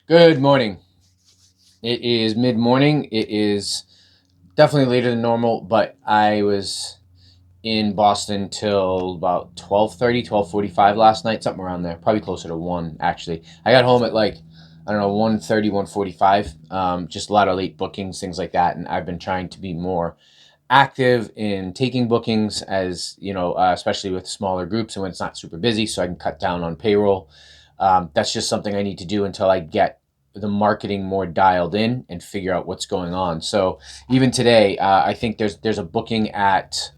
Good morning. It is mid-morning. It is definitely later than normal, but I was in Boston till about 12:30, 12:45 last night, something around there. Probably closer to 1, actually. I got home at I don't know, 1:30, 1:45. Just a lot of late bookings, things like that, and I've been trying to be more active in taking bookings as, especially with smaller groups and when it's not super busy, so I can cut down on payroll. That's just something I need to do until I get the marketing more dialed in and figure out what's going on. So even today, I think there's a booking at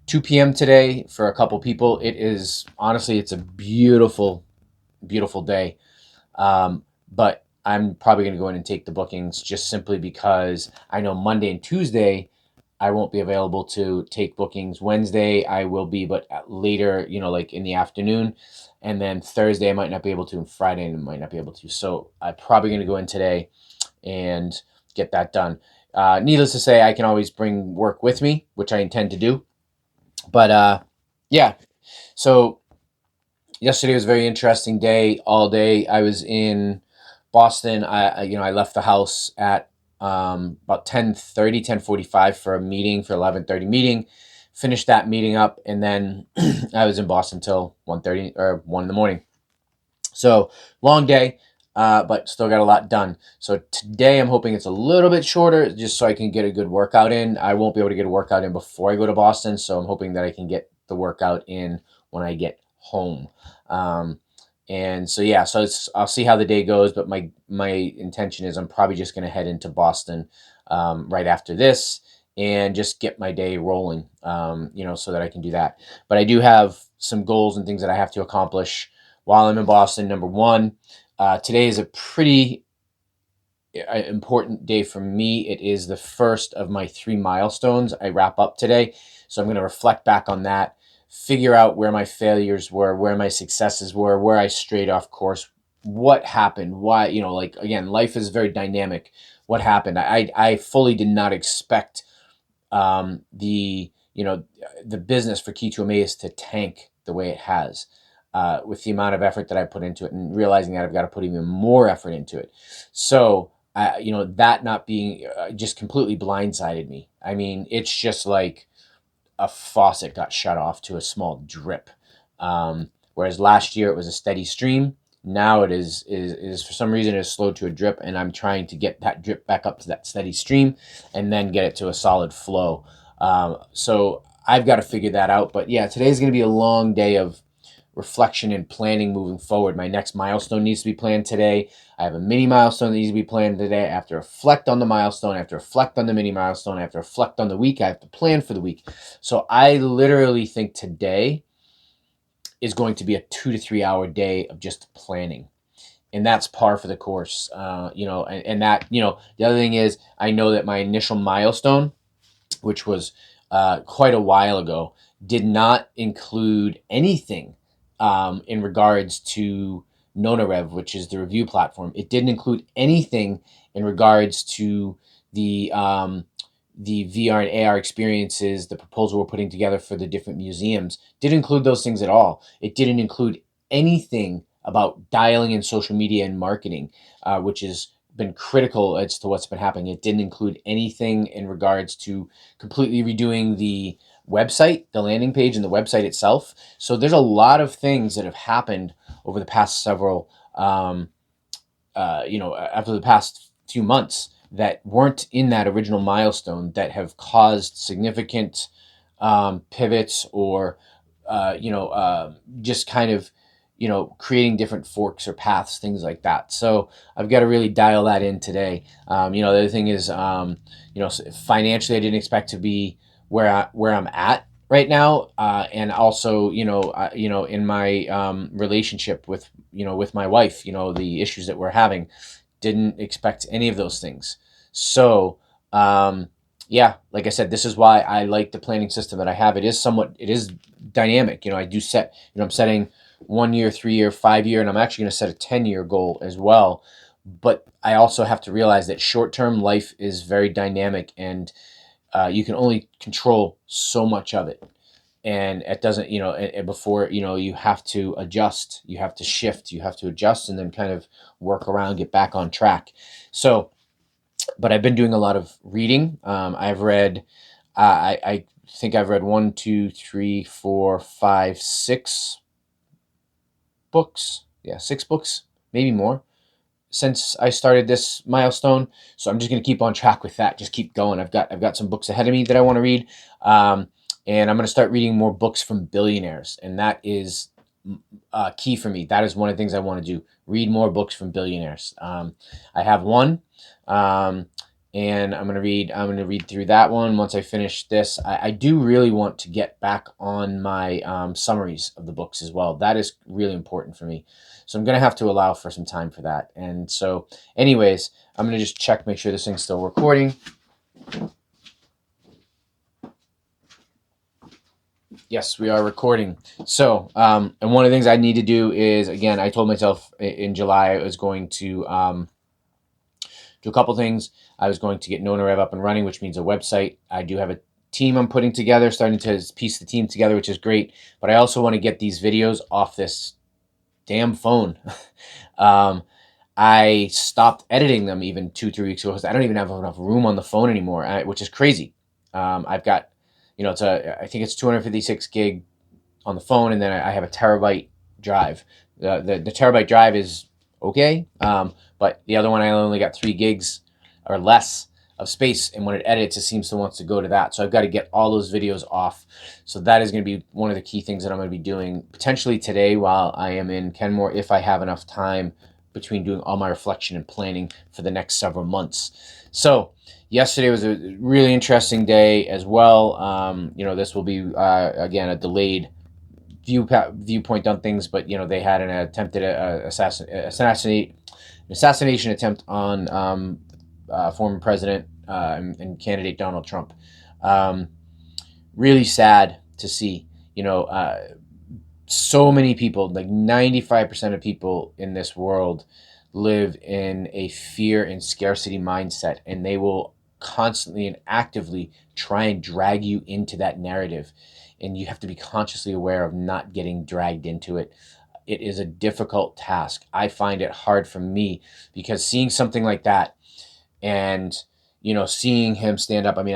2 p.m. today for a couple people. It is honestly, it's a beautiful, beautiful day. But I'm probably going to go in and take the bookings just simply because I know Monday and Tuesday I won't be available to take bookings. Wednesday I will be, but later, like in the afternoon. And then Thursday I might not be able to, and Friday I might not be able to. So I'm probably going to go in today and get that done. Needless to say, I can always bring work with me, which I intend to do. But yeah, so yesterday was a very interesting day. All day I was in Boston. I left the house at about 10:30, 10:45 for a meeting, for 11:30 meeting. Finished that meeting up, and then I was in Boston till 1:30 or 1 in the morning. So long day, but still got a lot done. So today I'm hoping it's a little bit shorter, just so I can get a good workout in. I won't be able to get a workout in before I go to Boston, so I'm hoping that I can get the workout in when I get home. Um, and so yeah, so I'll see how the day goes, but my intention is I'm probably just going to head into Boston right after this and just get my day rolling, so that I can do that. But I do have some goals and things that I have to accomplish while I'm in Boston. Number one, today is a pretty important day for me. It is the first of my 3 milestones I wrap up today. So I'm going to reflect back on that, figure out where my failures were, where my successes were, where I strayed off course, what happened, why, again, life is very dynamic. What happened? I fully did not expect the business for Key to Amaze to tank the way it has. With the amount of effort that I put into it, and realizing that I've got to put even more effort into it. So, that not being just completely blindsided me. I mean, it's just like a faucet got shut off to a small drip. Whereas last year it was a steady stream. Now it is for some reason it is slowed to a drip, and I'm trying to get that drip back up to that steady stream, and then get it to a solid flow. So I've got to figure that out. But yeah, today's going to be a long day of reflection and planning moving forward. My next milestone needs to be planned today. I have a mini milestone that needs to be planned today. I have to reflect on the milestone. I have to reflect on the mini milestone. I have to reflect on the week. I have to plan for the week. So I literally think today is going to be a 2 to 3 hour day of just planning. And that's par for the course. And that, the other thing is I know that my initial milestone, which was quite a while ago, did not include anything in regards to NonaRev, which is the review platform. It didn't include anything in regards to the VR and AR experiences, the proposal we're putting together for the different museums. Didn't include those things at all. It didn't include anything about dialing in social media and marketing, which has been critical as to what's been happening. It didn't include anything in regards to completely redoing the website, the landing page, and the website itself. So there's a lot of things that have happened over the past several, after the past few months that weren't in that original milestone that have caused significant pivots or, just kind of, creating different forks or paths, things like that. So I've got to really dial that in today. The other thing is, financially, I didn't expect to be where I'm at right now, and also, in my relationship with my wife, the issues that we're having, didn't expect any of those things. So, yeah, like I said, this is why I like the planning system that I have. It is dynamic. I do set, I'm setting 1 year, 3 year, 5 year, and I'm actually going to set a 10 year goal as well. But I also have to realize that short term life is very dynamic, and you can only control so much of it. and it doesn't, and before, you have to adjust, you have to shift, you have to adjust, and then kind of work around, get back on track. So, but I've been doing a lot of reading. I've read, I think I've read one, two, three, four, five, six books. Yeah, six books, maybe more, since I started this milestone. So I'm just going to keep on track with that. Just keep going. I've got some books ahead of me that I want to read, and I'm going to start reading more books from billionaires, and that is key for me. That is one of the things I want to do. Read more books from billionaires. I have one, um, and I'm gonna read. I'm gonna read through that one once I finish this. I do really want to get back on my summaries of the books as well. That is really important for me. So I'm gonna have to allow for some time for that. And so, anyways, I'm gonna just check, make sure this thing's still recording. Yes, we are recording. So, and one of the things I need to do is, again, I told myself in July I was going to do a couple things. I was going to get Nona Rev up and running, which means a website. I do have a team I'm putting together, starting to piece the team together, which is great. But I also want to get these videos off this damn phone. um, I stopped editing them even 2, 3 weeks ago because I don't even have enough room on the phone anymore, which is crazy. I've got, I think it's 256 gig on the phone, and then I have a terabyte drive. The terabyte drive is okay, but the other one I only got 3 gigs or less of space, and when it edits, it seems to want to go to that. So I've got to get all those videos off. So that is going to be one of the key things that I'm going to be doing potentially today while I am in Kenmore, if I have enough time between doing all my reflection and planning for the next several months. So yesterday was a really interesting day as well. This will be again a delayed viewpoint on things, but they had an attempted assassination attempt on former president and candidate Donald Trump. Really sad to see. So many people, like 95% of people in this world, live in a fear and scarcity mindset, and they will constantly and actively try and drag you into that narrative. And you have to be consciously aware of not getting dragged into it. It is a difficult task. I find it hard for me because seeing something like that and seeing him stand up. I mean,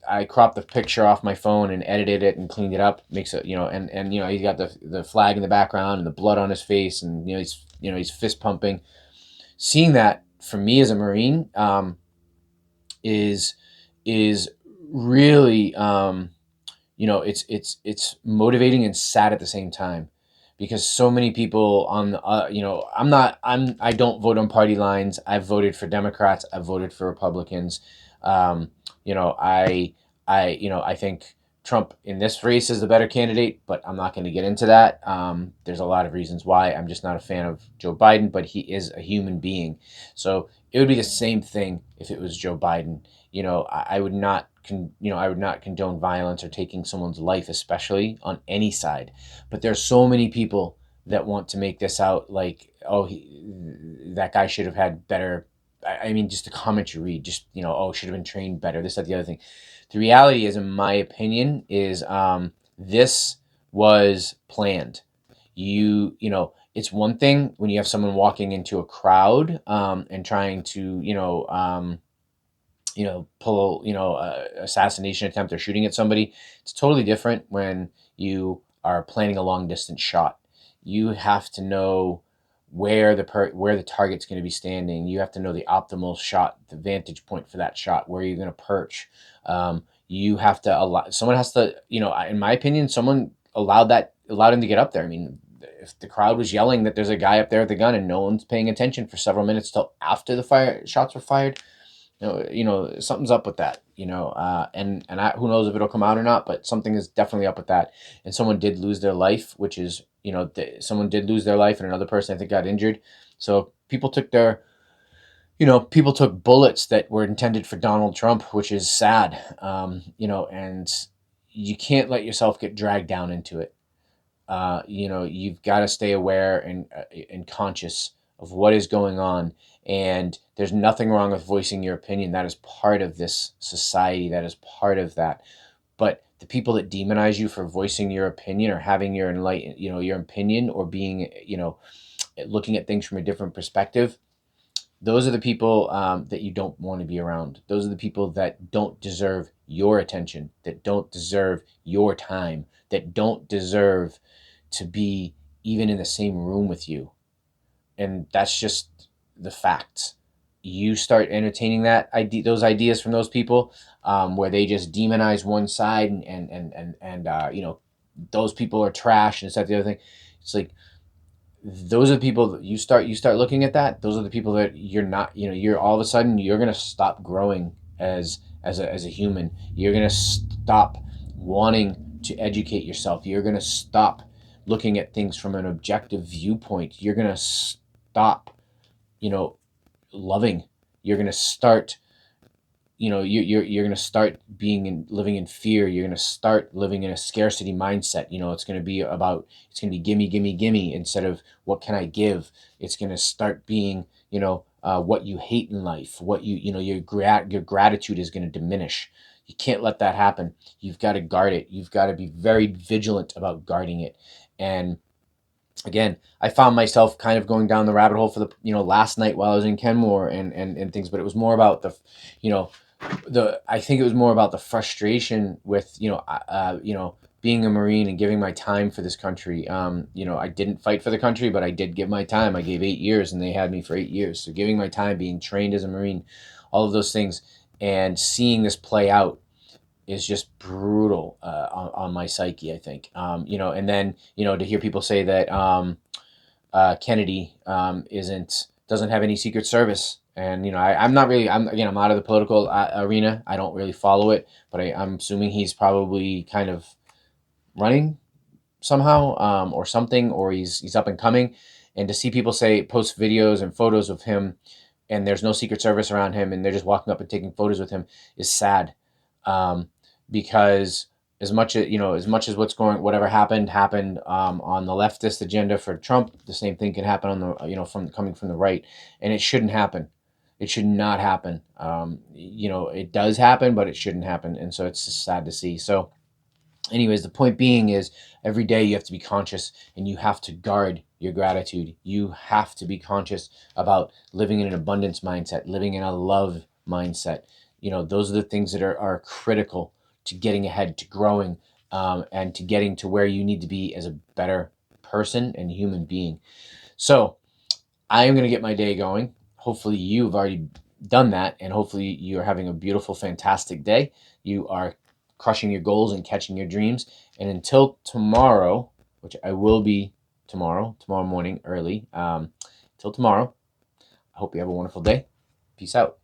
I cropped the picture off my phone and edited it and cleaned it up. Makes it, and he's got the flag in the background and the blood on his face, and he's fist pumping. Seeing that for me as a Marine is really it's motivating and sad at the same time, because so many people on the I don't vote on party lines. I've voted for Democrats. I've voted for Republicans. um, I think Trump in this race is the better candidate, but I'm not going to get into that. There's a lot of reasons why. I'm just not a fan of Joe Biden, but he is a human being. So it would be the same thing if it was Joe Biden. I would not I would not condone violence or taking someone's life, especially on any side. But there's so many people that want to make this out like, oh, that guy should have had better. I mean, just the comments you read, just, oh, should have been trained better, this, that, the other thing. The reality is, in my opinion, is this was planned. It's one thing when you have someone walking into a crowd and trying to, pull, assassination attempt or shooting at somebody. It's totally different when you are planning a long distance shot. You have to know where the target's going to be standing. You have to know the optimal shot, the vantage point for that shot, where you're going to perch. You have to allow someone has to, in my opinion, someone allowed him to get up there. I mean, if the crowd was yelling that there's a guy up there with a gun and no one's paying attention for several minutes till after the shots were fired, something's up with that. Who knows if it'll come out or not, but something is definitely up with that. And someone did lose their life, which is, someone did lose their life, and another person I think got injured. So people took bullets that were intended for Donald Trump, which is sad. And you can't let yourself get dragged down into it. You've got to stay aware and conscious of what is going on. And there's nothing wrong with voicing your opinion. That is part of this society. That is part of that. But the people that demonize you for voicing your opinion or having your your opinion, or being, looking at things from a different perspective, those are the people that you don't want to be around. Those are the people that don't deserve your attention, that don't deserve your time, that don't deserve to be even in the same room with you. And that's just the facts. You start entertaining those ideas from those people, where they just demonize one side, and those people are trash and stuff. The other thing, it's like, those are the people that you start looking at that. Those are the people that you're not. You're all of a sudden you're gonna stop growing as a human. You're gonna stop wanting to educate yourself. You're gonna stop looking at things from an objective viewpoint. You're gonna stop, you know, loving. You're gonna start, you're going to start living in fear. You're going to start living in a scarcity mindset. It's going to be gimme, gimme, gimme, instead of what can I give. It's going to start being, what you hate in life, what your gratitude is going to diminish. You can't let that happen. You've got to guard it. You've got to be very vigilant about guarding it. And again, I found myself kind of going down the rabbit hole for the last night while I was in Kenmore and things, but it was more about you know I think it was more about the frustration with being a Marine and giving my time for this country. I didn't fight for the country, but I did give my time. I gave 8 years, and they had me for 8 years. So giving my time, being trained as a Marine, all of those things, and seeing this play out is just brutal on my psyche, I think. And then to hear people say that Kennedy isn't doesn't have any Secret Service. And I'm not really. I'm out of the political arena. I don't really follow it, but I'm assuming he's probably kind of running somehow, or something, or he's up and coming. And to see people post videos and photos of him, and there's no Secret Service around him, and they're just walking up and taking photos with him, is sad. Um, because as much as whatever happened on the leftist agenda for Trump, the same thing can happen on the from coming from the right, and it shouldn't happen. It should not happen. It does happen, but it shouldn't happen, and so it's just sad to see. So, anyways, the point being is, every day you have to be conscious, and you have to guard your gratitude. You have to be conscious about living in an abundance mindset, living in a love mindset. Those are the things that are critical to getting ahead, to growing, and to getting to where you need to be as a better person and human being. So I am going to get my day going. Hopefully you've already done that, and hopefully you're having a beautiful, fantastic day. You are crushing your goals and catching your dreams. And until tomorrow, which I will be tomorrow morning early, till tomorrow, I hope you have a wonderful day. Peace out.